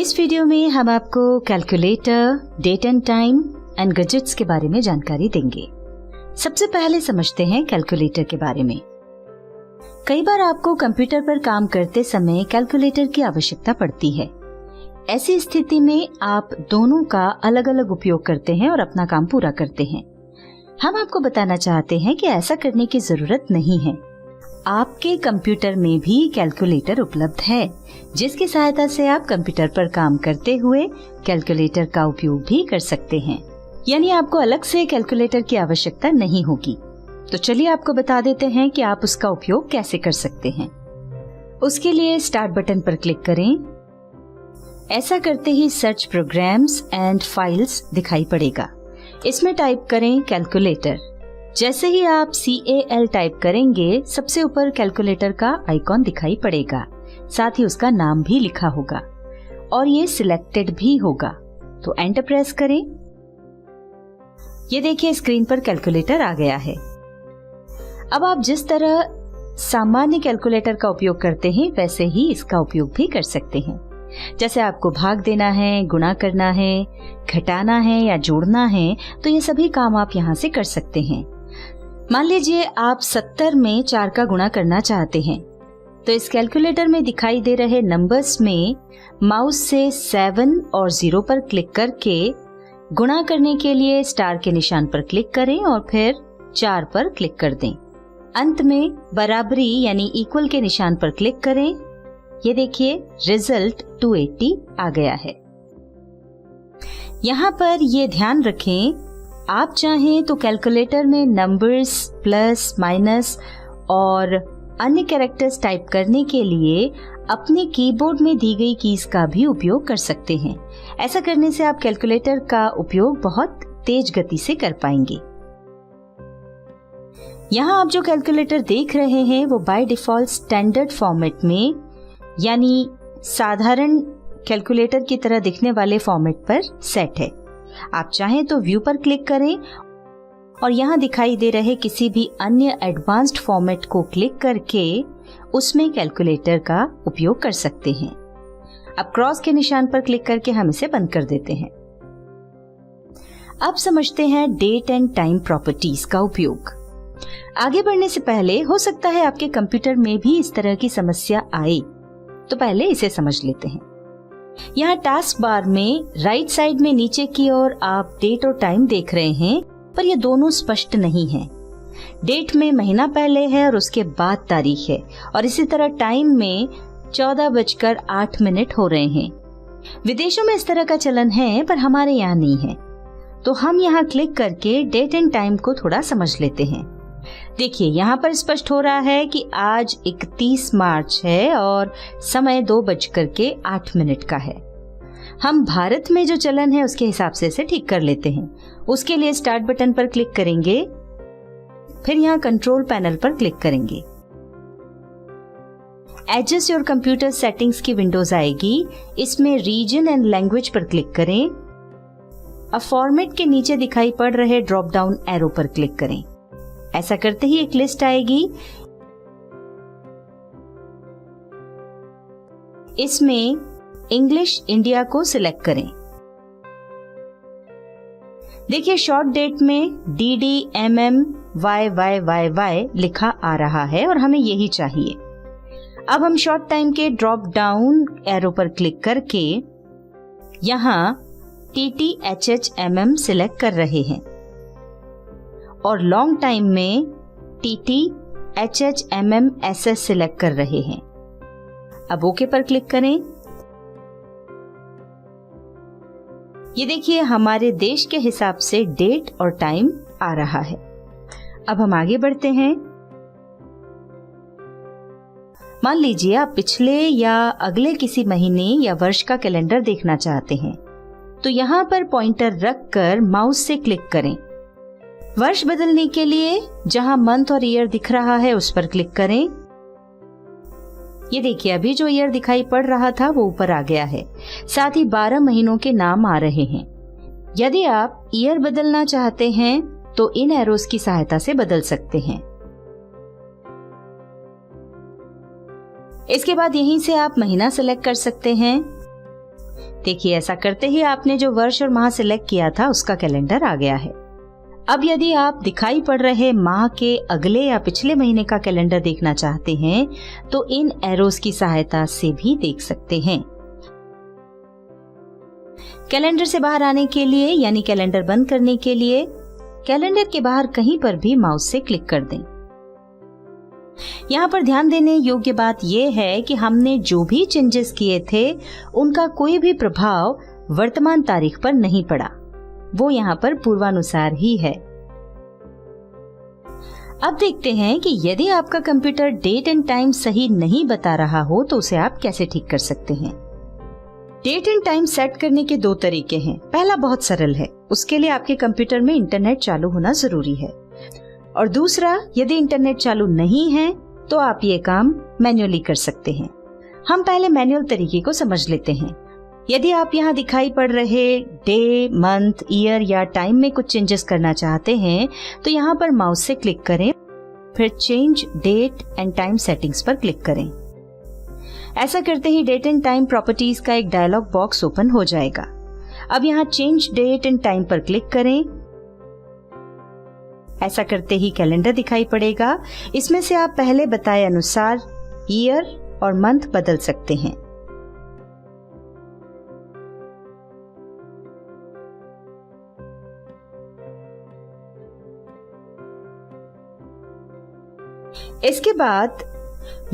इस वीडियो में हम आपको calculator, date and time and gadgets के बारे में जानकारी देंगे। सबसे पहले समझते हैं कैलकुलेटर के बारे में। कई बार आपको कंप्यूटर पर काम करते समय कैलकुलेटर की आवश्यकता पड़ती है। ऐसी स्थिति में आप दोनों का अलग अलग उपयोग करते हैं और अपना काम पूरा करते हैं। हम आपको बताना चाहते हैं कि ऐसा करने की जरूरत नहीं है। आपके कंप्यूटर में भी कैलकुलेटर उपलब्ध है, जिसकी सहायता से आप कंप्यूटर पर काम करते हुए कैलकुलेटर का उपयोग भी कर सकते हैं। यानी आपको अलग से कैलकुलेटर की आवश्यकता नहीं होगी। तो चलिए आपको बता देते हैं कि आप उसका उपयोग कैसे कर सकते हैं। उसके लिए स्टार्ट बटन पर क्लिक करें। ऐसा करते ही सर्च प्रोग्राम्स एंड फाइल्स दिखाई पड़ेगा। इसमें टाइप करें कैलकुलेटर। जैसे ही आप CAL टाइप करेंगे, सबसे ऊपर कैलकुलेटर का आइकॉन दिखाई पड़ेगा। साथ ही उसका नाम भी लिखा होगा और ये सिलेक्टेड भी होगा। तो एंटर प्रेस करें। ये देखिए स्क्रीन पर कैलकुलेटर आ गया है। अब आप जिस तरह सामान्य कैलकुलेटर का उपयोग करते हैं, वैसे ही इसका उपयोग भी कर सकते हैं। जैसे आपको भाग देना है, गुणा करना है, घटाना है या जोड़ना है, तो ये सभी काम आप यहाँ से कर सकते हैं। मान लीजिए आप 70 में 4 का गुणा करना चाहते हैं, तो इस कैलकुलेटर में दिखाई दे रहे नंबर्स में माउस से 7 और 0 पर क्लिक करके गुणा करने के लिए स्टार के निशान पर क्लिक करें और फिर 4 पर क्लिक कर दें। अंत में बराबरी यानी इक्वल के निशान पर क्लिक करें। ये देखिए रिजल्ट 280 आ गया है। यहाँ पर ये ध्यान रखें, आप चाहें तो कैलकुलेटर में नंबर्स, प्लस, माइनस और अन्य कैरेक्टर्स टाइप करने के लिए अपने कीबोर्ड में दी गई कीज का भी उपयोग कर सकते हैं। ऐसा करने से आप कैलकुलेटर का उपयोग बहुत तेज गति से कर पाएंगे। यहाँ आप जो कैलकुलेटर देख रहे हैं वो बाय डिफॉल्ट स्टैंडर्ड फॉर्मेट में यानी साधारण कैलकुलेटर की तरह दिखने वाले फॉर्मेट पर सेट है। आप चाहें तो व्यू पर क्लिक करें और यहाँ दिखाई दे रहे किसी भी अन्य एडवांस्ड फॉर्मेट को क्लिक करके उसमें कैलकुलेटर का उपयोग कर सकते हैं। अब क्रॉस के निशान पर क्लिक करके हम इसे बंद कर देते हैं। अब समझते हैं डेट एंड टाइम प्रॉपर्टीज का उपयोग। आगे बढ़ने से पहले हो सकता है आपके कंप्यूटर में भी इस तरह की समस्या आए, तो पहले इसे समझ लेते हैं। यहाँ टास्क बार में राइट साइड में नीचे की ओर आप डेट और टाइम देख रहे हैं, पर ये दोनों स्पष्ट नहीं हैं। डेट में महीना पहले है और उसके बाद तारीख है, और इसी तरह टाइम में 14:08 हो रहे हैं। विदेशों में इस तरह का चलन है, पर हमारे यहाँ नहीं है। तो हम यहाँ क्लिक करके डेट एंड टाइम को थोड़ा समझ लेते हैं। देखिए यहाँ पर स्पष्ट हो रहा है कि आज 31 मार्च है और समय 2:08 का है। हम भारत में जो चलन है उसके हिसाब से इसे ठीक कर लेते हैं। उसके लिए स्टार्ट बटन पर क्लिक करेंगे, फिर यहाँ कंट्रोल पैनल पर क्लिक करेंगे। एडजस्ट योर कंप्यूटर सेटिंग्स की विंडोज आएगी। इसमें रीजन एंड लैंग्वेज पर क्लिक करें। अब फॉर्मेट के नीचे दिखाई पड़ रहे ड्रॉप डाउन एरो पर क्लिक करें। ऐसा करते ही एक लिस्ट आएगी। इसमें इंग्लिश इंडिया को सिलेक्ट करें। देखिए शॉर्ट डेट में DDMMYYYY लिखा आ रहा है और हमें यही चाहिए। अब हम शॉर्ट टाइम के ड्रॉप डाउन एरो पर क्लिक करके यहाँ TTHHMM सिलेक्ट कर रहे हैं और लॉन्ग टाइम में TTHHMMSS सिलेक्ट कर रहे हैं। अब ओके पर क्लिक करें। ये देखिए हमारे देश के हिसाब से डेट और टाइम आ रहा है। अब हम आगे बढ़ते हैं। मान लीजिए आप पिछले या अगले किसी महीने या वर्ष का कैलेंडर देखना चाहते हैं, तो यहाँ पर पॉइंटर रखकर माउस से क्लिक करें। वर्ष बदलने के लिए जहां मंथ और ईयर दिख रहा है उस पर क्लिक करें। ये देखिए अभी जो ईयर दिखाई पड़ रहा था वो ऊपर आ गया है। साथ ही 12 महीनों के नाम आ रहे हैं। यदि आप ईयर बदलना चाहते हैं तो इन एरोस की सहायता से बदल सकते हैं। इसके बाद यहीं से आप महीना सेलेक्ट कर सकते हैं। देखिए ऐसा करते ही आपने जो वर्ष और माह सिलेक्ट किया था उसका कैलेंडर आ गया है। अब यदि आप दिखाई पड़ रहे माह के अगले या पिछले महीने का कैलेंडर देखना चाहते हैं तो इन एरोस की सहायता से भी देख सकते हैं। कैलेंडर से बाहर आने के लिए यानी कैलेंडर बंद करने के लिए कैलेंडर के बाहर कहीं पर भी माउस से क्लिक कर दें। यहाँ पर ध्यान देने योग्य बात यह है कि हमने जो भी चेंजेस किए थे उनका कोई भी प्रभाव वर्तमान तारीख पर नहीं पड़ा, वो यहाँ पर पूर्वानुसार ही है। अब देखते हैं कि यदि आपका कंप्यूटर डेट एंड टाइम सही नहीं बता रहा हो तो उसे आप कैसे ठीक कर सकते हैं। डेट एंड टाइम सेट करने के दो तरीके हैं। पहला बहुत सरल है, उसके लिए आपके कंप्यूटर में इंटरनेट चालू होना जरूरी है, और दूसरा यदि इंटरनेट चालू नहीं है तो आप ये काम मैन्युअली कर सकते हैं। हम पहले मैनुअल तरीके को समझ लेते हैं। यदि आप यहाँ दिखाई पड़ रहे डे, मंथ, ईयर या टाइम में कुछ चेंजेस करना चाहते हैं तो यहाँ पर माउस से क्लिक करें, फिर change date and time settings पर क्लिक करें। ऐसा करते ही डेट एंड टाइम प्रॉपर्टीज का एक डायलॉग बॉक्स ओपन हो जाएगा। अब यहाँ चेंज डेट एंड टाइम पर क्लिक करें। ऐसा करते ही कैलेंडर दिखाई पड़ेगा। इसमें से आप पहले बताए अनुसार ईयर और मंथ बदल सकते हैं। इसके बाद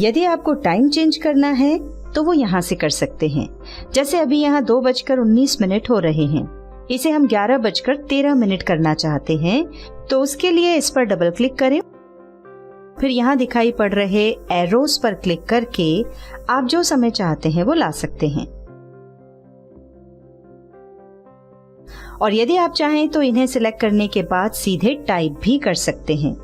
यदि आपको टाइम चेंज करना है तो वो यहाँ से कर सकते हैं। जैसे अभी यहाँ 2:19 हो रहे हैं, इसे हम 11:13 करना चाहते हैं तो उसके लिए इस पर डबल क्लिक करें, फिर यहाँ दिखाई पड़ रहे एरोस पर क्लिक करके आप जो समय चाहते हैं वो ला सकते हैं। और यदि आप चाहें तो इन्हें सिलेक्ट करने के बाद सीधे टाइप भी कर सकते हैं।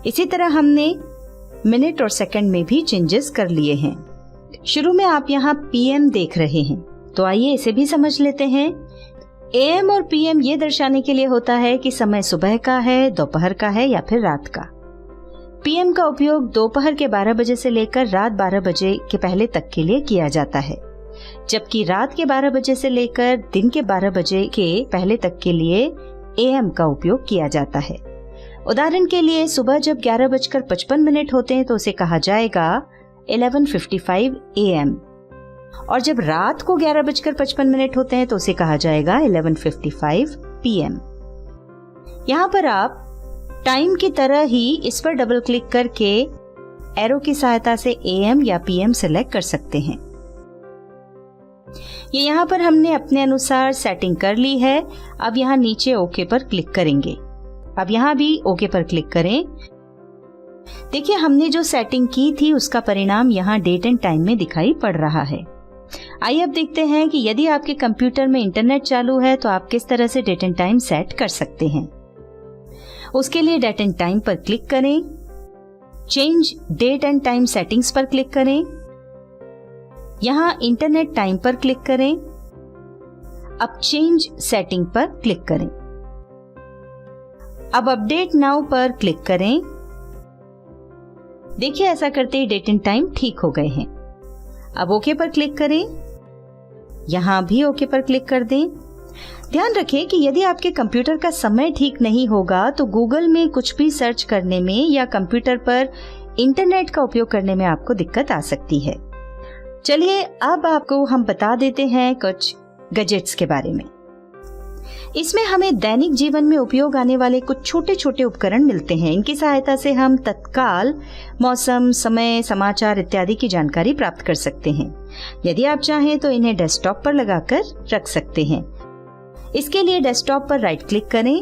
इसी तरह हमने मिनट और सेकंड में भी चेंजेस कर लिए हैं। शुरू में आप यहाँ पीएम देख रहे हैं, तो आइए इसे भी समझ लेते हैं। एएम और पीएम ये दर्शाने के लिए होता है कि समय सुबह का है, दोपहर का है या फिर रात का। पीएम का उपयोग दोपहर के 12 बजे से लेकर रात 12 बजे के पहले तक के लिए किया जाता है, जबकि रात के 12 बजे से लेकर दिन के 12 बजे के पहले तक के लिए एएम का उपयोग किया जाता है। उदाहरण के लिए सुबह जब 11:55 होते हैं तो उसे कहा जाएगा 11:55 AM, और जब रात को 11:55 होते हैं तो उसे कहा जाएगा 11:55 PM। यहाँ पर आप टाइम की तरह ही इस पर डबल क्लिक करके एरो की सहायता से AM या PM सिलेक्ट कर सकते हैं। ये यहाँ पर हमने अपने अनुसार सेटिंग कर ली है। अब यहाँ नीचे ओके पर क्लिक करेंगे। अब यहाँ भी ओके पर क्लिक करें। देखिए हमने जो सेटिंग की थी उसका परिणाम यहाँ डेट एंड टाइम में दिखाई पड़ रहा है। आइए अब देखते हैं कि यदि आपके कंप्यूटर में इंटरनेट चालू है तो आप किस तरह से डेट एंड टाइम सेट कर सकते हैं। उसके लिए डेट एंड टाइम पर क्लिक करें, change date and time settings पर क्लिक करें, यहाँ इंटरनेट टाइम पर क्लिक करें। अब चेंज सेटिंग पर क्लिक करें। अब अपडेट नाउ पर क्लिक करें। देखिए ऐसा करते ही डेट एंड टाइम ठीक हो गए हैं। अब ओके पर क्लिक करें, यहां भी ओके पर क्लिक कर दें। ध्यान रखें कि यदि आपके कंप्यूटर का समय ठीक नहीं होगा तो गूगल में कुछ भी सर्च करने में या कंप्यूटर पर इंटरनेट का उपयोग करने में आपको दिक्कत आ सकती है। चलिए अब आपको हम बता देते हैं कुछ गैजेट्स के बारे में। इसमें हमें दैनिक जीवन में उपयोग आने वाले कुछ छोटे छोटे उपकरण मिलते हैं। इनकी सहायता से हम तत्काल मौसम, समय, समाचार इत्यादि की जानकारी प्राप्त कर सकते हैं। यदि आप चाहें तो इन्हें डेस्कटॉप पर लगाकर रख सकते हैं। इसके लिए डेस्कटॉप पर राइट क्लिक करें,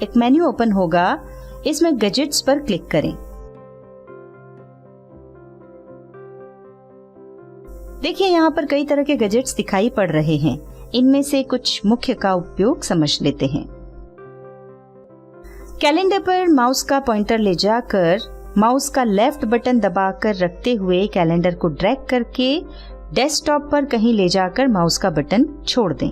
एक मेन्यू ओपन होगा, इसमें गैजेट्स पर क्लिक करें। देखिए यहाँ पर कई तरह के गैजेट्स दिखाई पड़ रहे हैं। इनमें से कुछ मुख्य का उपयोग समझ लेते हैं। कैलेंडर पर माउस का पॉइंटर ले जाकर माउस का लेफ्ट बटन दबाकर रखते हुए कैलेंडर को ड्रैग करके डेस्कटॉप पर कहीं ले जाकर माउस का बटन छोड़ दें।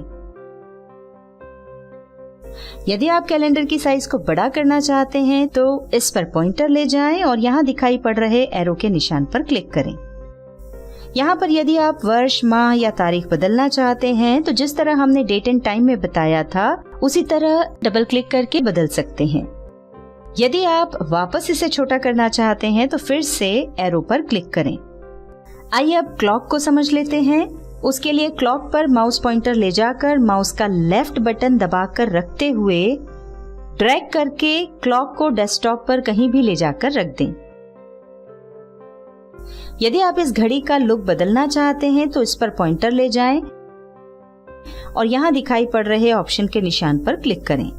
यदि आप कैलेंडर की साइज को बड़ा करना चाहते हैं तो इस पर पॉइंटर ले जाएं और यहाँ दिखाई पड़ रहे एरो के निशान पर क्लिक करें। यहाँ पर यदि आप वर्ष, माह या तारीख बदलना चाहते हैं तो जिस तरह हमने डेट एंड टाइम में बताया था उसी तरह डबल क्लिक करके बदल सकते हैं। यदि आप वापस इसे छोटा करना चाहते हैं तो फिर से एरो पर क्लिक करें। आइए अब क्लॉक को समझ लेते हैं। उसके लिए क्लॉक पर माउस पॉइंटर ले जाकर माउस का लेफ्ट बटन दबाकर रखते हुए ड्रैग करके क्लॉक को डेस्कटॉप पर कहीं भी ले जाकर रख दें। यदि आप इस घड़ी का लुक बदलना चाहते हैं तो इस पर पॉइंटर ले जाएं और यहाँ दिखाई पड़ रहे ऑप्शन के निशान पर क्लिक करें।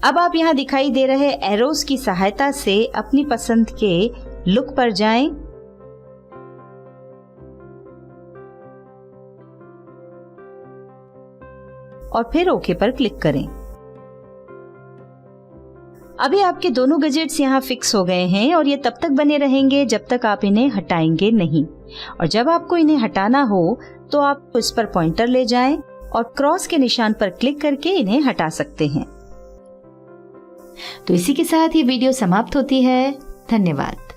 अब आप यहाँ दिखाई दे रहे एरोस की सहायता से अपनी पसंद के लुक पर जाएं और फिर ओके पर क्लिक करें। अभी आपके दोनों गैजेट्स यहाँ फिक्स हो गए हैं और ये तब तक बने रहेंगे जब तक आप इन्हें हटाएंगे नहीं। और जब आपको इन्हें हटाना हो तो आप इस पर पॉइंटर ले जाएं और क्रॉस के निशान पर क्लिक करके इन्हें हटा सकते हैं। तो इसी के साथ ये वीडियो समाप्त होती है। धन्यवाद।